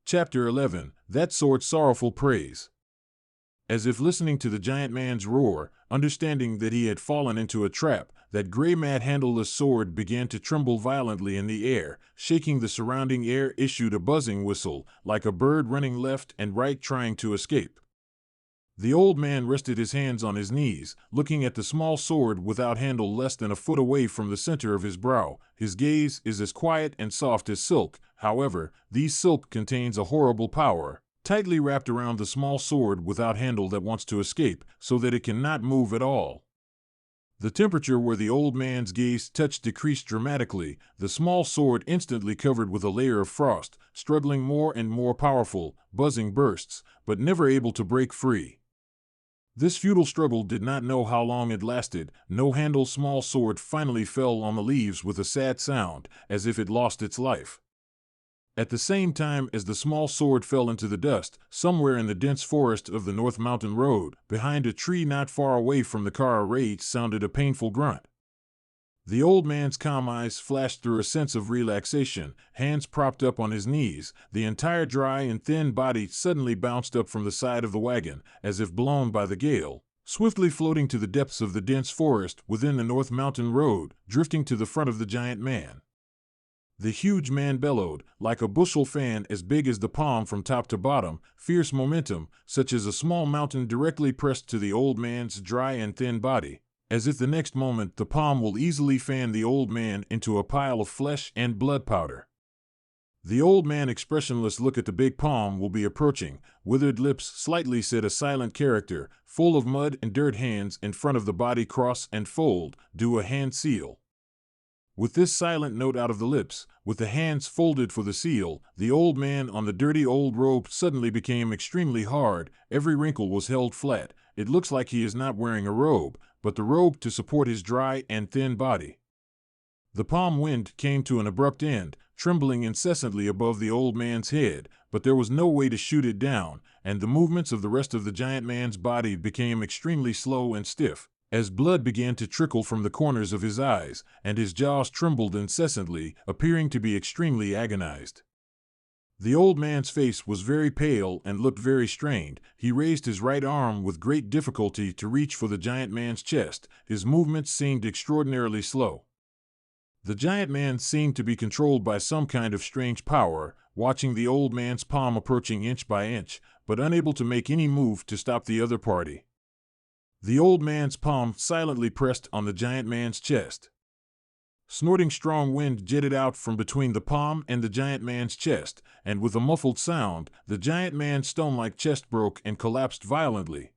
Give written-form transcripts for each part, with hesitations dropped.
Chapter 11. That Sword's Sorrowful Praise. As if listening to the giant man's roar, understanding that he had fallen into a trap, that gray mat-handleless sword began to tremble violently in the air, shaking the surrounding air, issued a buzzing whistle, like a bird running left and right trying to escape. The old man rested his hands on his knees, looking at the small sword without handle less than a foot away from the center of his brow. His gaze is as quiet and soft as silk. However, this silk contains a horrible power, tightly wrapped around the small sword without handle that wants to escape, so that it cannot move at all. The temperature where the old man's gaze touched decreased dramatically, the small sword instantly covered with a layer of frost, struggling more and more powerful, buzzing bursts, but never able to break free. This futile struggle did not know how long it lasted. No-handle small sword finally fell on the leaves with a sad sound, as if it lost its life. At the same time as the small sword fell into the dust, somewhere in the dense forest of the North Mountain Road, behind a tree not far away from the car, a rage sounded a painful grunt. The old man's calm eyes flashed through a sense of relaxation, hands propped up on his knees, the entire dry and thin body suddenly bounced up from the side of the wagon, as if blown by the gale, swiftly floating to the depths of the dense forest within the North Mountain Road, drifting to the front of the giant man. The huge man bellowed, like a bushel fan as big as the palm from top to bottom, fierce momentum, such as a small mountain directly pressed to the old man's dry and thin body, as if the next moment the palm will easily fan the old man into a pile of flesh and blood powder. The old man, expressionless look at the big palm, will be approaching, withered lips slightly set, a silent character, full of mud and dirt, hands in front of the body cross and fold, do a hand seal. With this silent note out of the lips, with the hands folded for the seal, the old man on the dirty old robe suddenly became extremely hard. Every wrinkle was held flat. It looks like he is not wearing a robe, but the robe to support his dry and thin body. The palm wind came to an abrupt end, trembling incessantly above the old man's head, but there was no way to shoot it down, and the movements of the rest of the giant man's body became extremely slow and stiff, as blood began to trickle from the corners of his eyes, and his jaws trembled incessantly, appearing to be extremely agonized. The old man's face was very pale and looked very strained. He raised his right arm with great difficulty to reach for the giant man's chest. His movements seemed extraordinarily slow. The giant man seemed to be controlled by some kind of strange power, watching the old man's palm approaching inch by inch, but unable to make any move to stop the other party. The old man's palm silently pressed on the giant man's chest. Snorting strong wind jetted out from between the palm and the giant man's chest, and with a muffled sound, the giant man's stone-like chest broke and collapsed violently.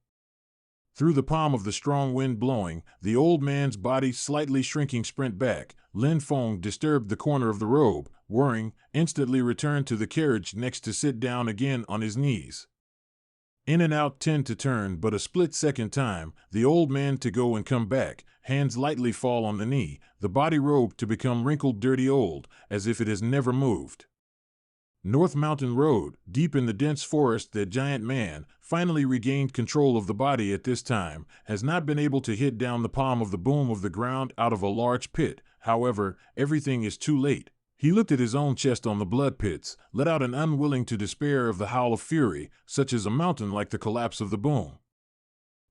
Through the palm of the strong wind blowing, the old man's body slightly shrinking sprint back. Lin Feng disturbed the corner of the robe, whirring, instantly returned to the carriage next to sit down again on his knees. In and out tend to turn but a split-second time, the old man to go and come back, hands lightly fall on the knee, the body robe to become wrinkled, dirty, old, as if it has never moved. North Mountain Road, deep in the dense forest, that giant man, finally regained control of the body at this time, has not been able to hit down the palm of the boom of the ground out of a large pit. However, everything is too late. He looked at his own chest on the blood pits, let out an unwilling to despair of the howl of fury, such as a mountain like the collapse of the boom.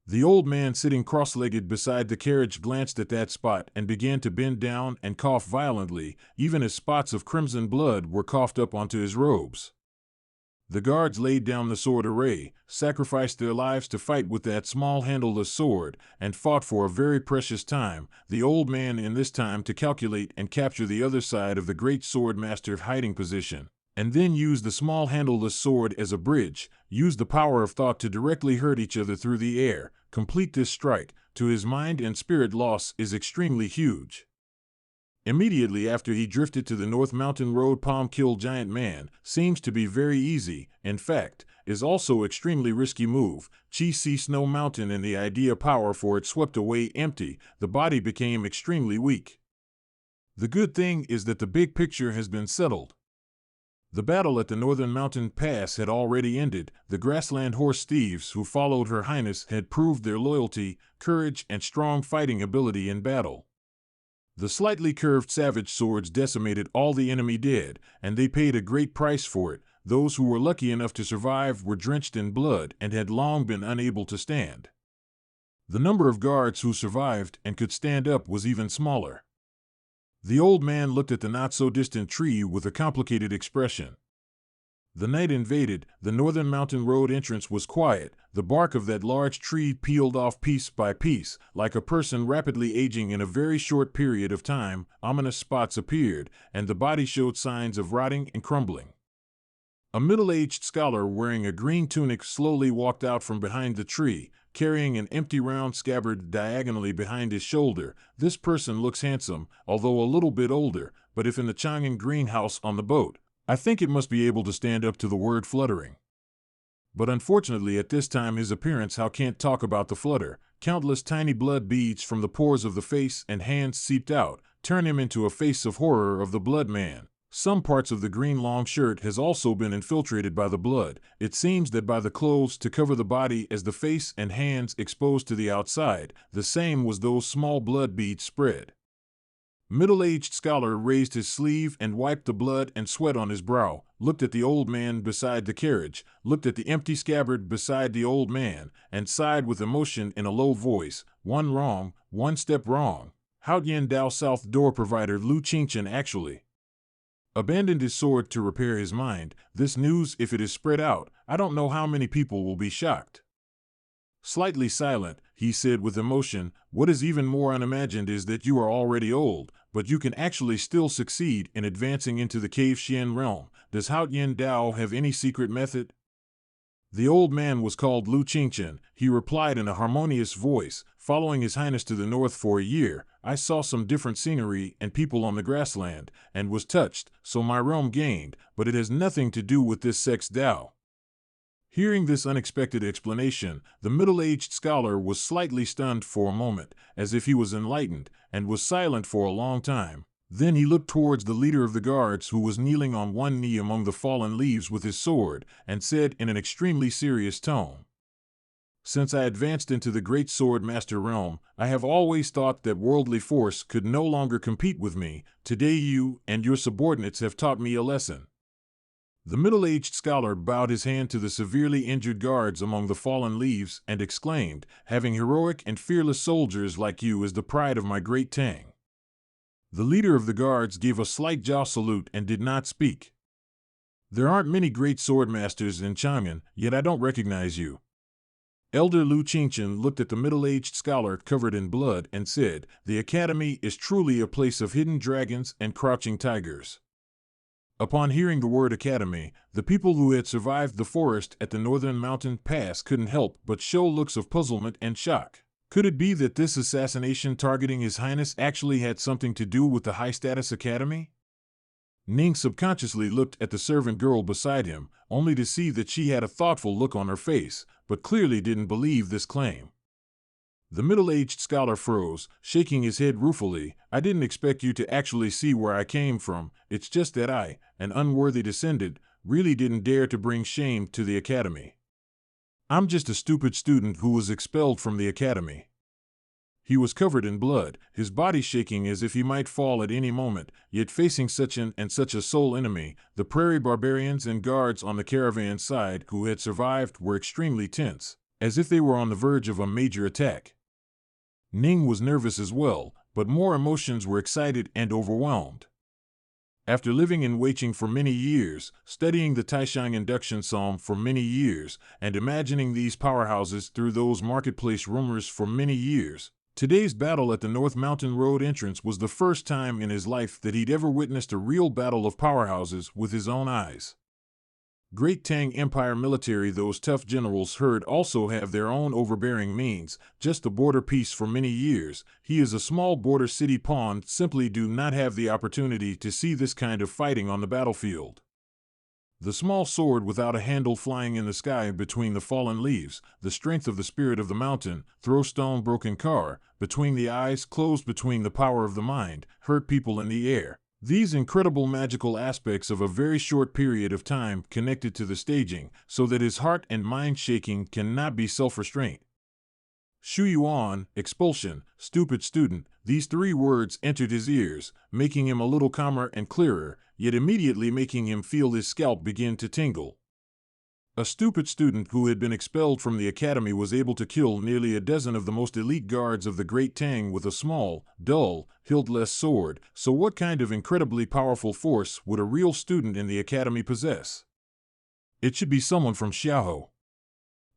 The old man sitting cross-legged beside the carriage glanced at that spot and began to bend down and cough violently, even as spots of crimson blood were coughed up onto his robes. The guards laid down the sword array, sacrificed their lives to fight with that small handleless sword, and fought for a very precious time, the old man in this time to calculate and capture the other side of the great sword master's hiding position, and then use the small handleless sword as a bridge, use the power of thought to directly hurt each other through the air, complete this strike. To his mind and spirit, loss is extremely huge. Immediately after he drifted to the North Mountain Road, palm kill giant man seems to be very easy, in fact, is also extremely risky move. Chi see Snow Mountain and the idea power for it swept away empty, the body became extremely weak. The good thing is that the big picture has been settled. The battle at the Northern Mountain Pass had already ended. The grassland horse thieves who followed Her Highness had proved their loyalty, courage, and strong fighting ability in battle. The slightly curved savage swords decimated all the enemy dead, and they paid a great price for it. Those who were lucky enough to survive were drenched in blood and had long been unable to stand. The number of guards who survived and could stand up was even smaller. The old man looked at the not-so-distant tree with a complicated expression. The night invaded, the northern mountain road entrance was quiet, the bark of that large tree peeled off piece by piece, like a person rapidly aging in a very short period of time. Ominous spots appeared, and the body showed signs of rotting and crumbling. A middle-aged scholar wearing a green tunic slowly walked out from behind the tree, carrying an empty round scabbard diagonally behind his shoulder. This person looks handsome, although a little bit older, but if in the Chang'an greenhouse on the boat, I think it must be able to stand up to the word fluttering. But unfortunately at this time his appearance how can't talk about the flutter. Countless tiny blood beads from the pores of the face and hands seeped out, turn him into a face of horror of the blood man. Some parts of the green long shirt has also been infiltrated by the blood. It seems that by the clothes to cover the body as the face and hands exposed to the outside, the same was those small blood beads spread. Middle-aged scholar raised his sleeve and wiped the blood and sweat on his brow, looked at the old man beside the carriage, looked at the empty scabbard beside the old man, and sighed with emotion in a low voice. One wrong, one step wrong. Hao Yin Dao South door provider Lu Qingchen actually abandoned his sword to repair his mind. This news, if it is spread out, I don't know how many people will be shocked. Slightly silent, he said with emotion, what is even more unimagined is that you are already old, but you can actually still succeed in advancing into the cave Xian realm. Does Hao Yin Dao have any secret method? The old man was called Lu Qingchen. He replied in a harmonious voice, following His Highness to the north for a year, I saw some different scenery and people on the grassland, and was touched, so my realm gained, but it has nothing to do with this sex Dao. Hearing this unexpected explanation, the middle-aged scholar was slightly stunned for a moment, as if he was enlightened, and was silent for a long time. Then he looked towards the leader of the guards who was kneeling on one knee among the fallen leaves with his sword, and said in an extremely serious tone, Since I advanced into the great sword master realm, I have always thought that worldly force could no longer compete with me. Today you and your subordinates have taught me a lesson. The middle-aged scholar bowed his hand to the severely injured guards among the fallen leaves and exclaimed, Having heroic and fearless soldiers like you is the pride of my great Tang. The leader of the guards gave a slight jaw salute and did not speak. There aren't many great sword masters in Chang'an, yet I don't recognize you. Elder Lu Qingchen looked at the middle-aged scholar covered in blood and said, The academy is truly a place of hidden dragons and crouching tigers. Upon hearing the word academy, the people who had survived the forest at the northern mountain pass couldn't help but show looks of puzzlement and shock. Could it be that this assassination targeting His Highness actually had something to do with the high-status academy? Ning subconsciously looked at the servant girl beside him, only to see that she had a thoughtful look on her face, but clearly didn't believe this claim. The middle-aged scholar froze, shaking his head ruefully. I didn't expect you to actually see where I came from. It's just that I, an unworthy descendant, really didn't dare to bring shame to the academy. I'm just a stupid student who was expelled from the academy. He was covered in blood, his body shaking as if he might fall at any moment, yet facing such a sole enemy. The prairie barbarians and guards on the caravan side who had survived were extremely tense, as if they were on the verge of a major attack. Ning was nervous as well, but more emotions were excited and overwhelmed. After living in Weiqing for many years, studying the Taishang induction psalm for many years, and imagining these powerhouses through those marketplace rumors for many years, today's battle at the North Mountain Road entrance was the first time in his life that he'd ever witnessed a real battle of powerhouses with his own eyes. Great Tang Empire military, those tough generals heard, also have their own overbearing means, just a border peace for many years. He is a small border city pawn, simply do not have the opportunity to see this kind of fighting on the battlefield. The small sword without a handle flying in the sky between the fallen leaves, the strength of the spirit of the mountain, throw stone broken car, between the eyes closed between the power of the mind, hurt people in the air. These incredible magical aspects of a very short period of time connected to the staging, so that his heart and mind shaking cannot be self-restraint. Shu Yuan, expulsion, stupid student, these three words entered his ears, making him a little calmer and clearer. yet immediately making him feel his scalp begin to tingle. A stupid student who had been expelled from the academy was able to kill nearly a dozen of the most elite guards of the Great Tang with a small, dull, hiltless sword, so what kind of incredibly powerful force would a real student in the academy possess? It should be someone from Xiaohou.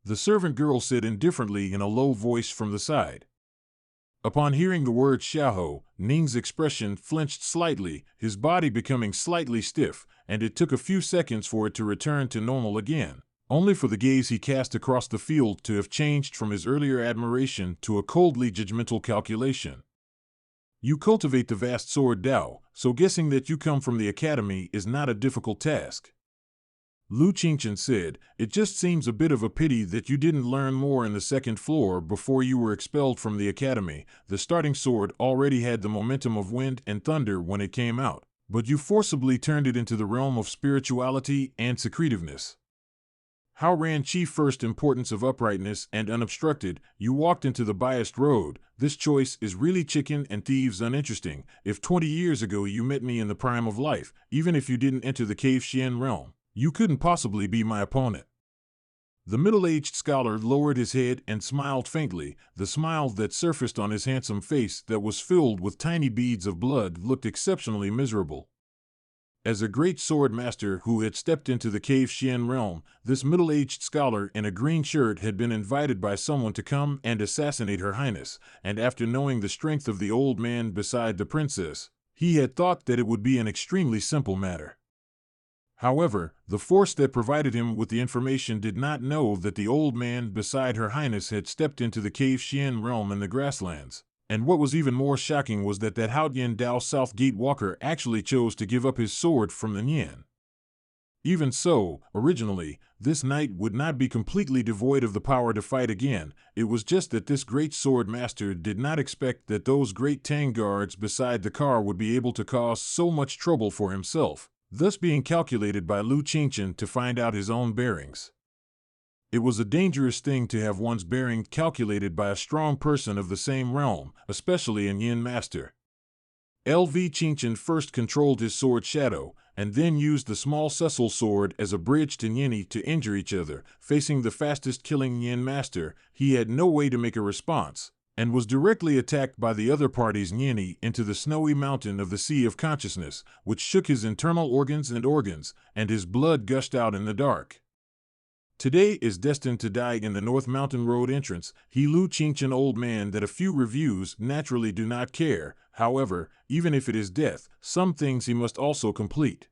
The servant girl said indifferently in a low voice from the side. Upon hearing the word Xiaohou, Ning's expression flinched slightly, his body becoming slightly stiff, and it took a few seconds for it to return to normal again, only for the gaze he cast across the field to have changed from his earlier admiration to a coldly judgmental calculation. You cultivate the vast sword Dao, so guessing that you come from the academy is not a difficult task. Lu Qingchen said, "It just seems a bit of a pity that you didn't learn more in the second floor before you were expelled from the academy. The starting sword already had the momentum of wind and thunder when it came out, but you forcibly turned it into the realm of spirituality and secretiveness. How ran chief first importance of uprightness and unobstructed, you walked into the biased road. This choice is really chicken and thieves uninteresting. If 20 years ago you met me in the prime of life, even if you didn't enter the cave Xian realm, you couldn't possibly be my opponent." The middle-aged scholar lowered his head and smiled faintly. The smile that surfaced on his handsome face that was filled with tiny beads of blood looked exceptionally miserable. As a great sword master who had stepped into the cave Xian realm, this middle-aged scholar in a green shirt had been invited by someone to come and assassinate Her Highness, and after knowing the strength of the old man beside the princess, he had thought that it would be an extremely simple matter. However, the force that provided him with the information did not know that the old man beside Her Highness had stepped into the cave Xian realm in the grasslands. And what was even more shocking was that Haotian Dao South Gate Walker actually chose to give up his sword from the Nian. Even so, originally, this knight would not be completely devoid of the power to fight again. It was just that this great sword master did not expect that those great Tang guards beside the car would be able to cause so much trouble for himself, thus being calculated by Lu Qingchen to find out his own bearings. It was a dangerous thing to have one's bearing calculated by a strong person of the same realm, especially an Yin master. L.V. Qingchen first controlled his sword Shadow, and then used the small Cecil sword as a bridge to Yinny to injure each other. Facing the fastest killing Yin master, he had no way to make a response, and was directly attacked by the other party's Yinny into the snowy mountain of the Sea of Consciousness, which shook his internal organs, and his blood gushed out in the dark. Today is destined to die in the North Mountain Road entrance. He Lu Qingchen old man that a few reviews naturally do not care. However, even if it is death, some things he must also complete.